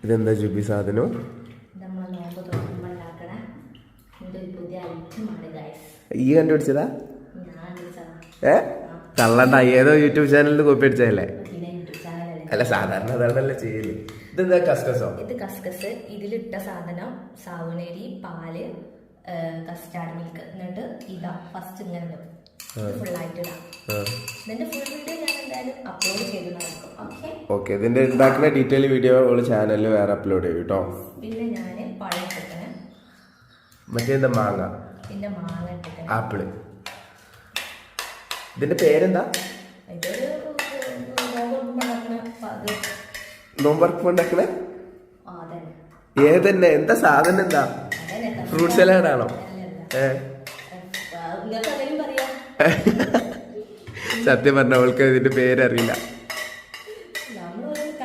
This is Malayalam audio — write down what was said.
ഇതെന്താ ജുബി സാധനം? ഈ കണ്ടുപിടിച്ചതാ? കള്ളണ്ട, ഏതോ യൂട്യൂബ് ചാനലിൽ കോപ്പി അടിച്ചതല്ലേ? അല്ല, സാധാരണ അതാണല്ലേ ചെയ്യല്. ഇതെന്താ കസ്കസോ? ഇത് കസ്കസ്. ഇതിലിട്ട സാധനം സാവുനരി, പാല്, കസ്റ്റാർഡ് മിൽക്ക്. എന്നിട്ട് ഇതാ ഫസ്റ്റ് ഇങ്ങനെ ഫുള്ളായിട്ട് ഇടാം. ഇതിന്റെ ഫുൾ വീഡിയോ ഞാൻ എന്തായാലും അപ്ലോഡ് ചെയ്ത് നടക്കും. ഓക്കെ, ഇതിന്റെ ഉണ്ടാക്കുന്ന ഡീറ്റെയിൽ വീഡിയോ ചാനലിൽ വേറെ അപ്ലോഡ് ചെയ്യും കേട്ടോ. പിന്നെ ഞാൻ പഴം ഇട്ടിട്ട്, മറ്റേന്താ മാങ്ങ, പിന്നെ മാങ്ങ ഇട്ടിട്ട്, ആപ്പിള്. ഇതിന്റെ പേരെന്താ? ഇതൊരു നോമ്പറക്കുണ്ടാക്കണേ. ഏതന്നെ? എന്താ സാധനം? എന്താ ഫ്രൂട്ട് സലാഡ് ആണോ? സത്യം പറഞ്ഞ അവൾക്ക് ഇതിന്റെ പേരറിയില്ല.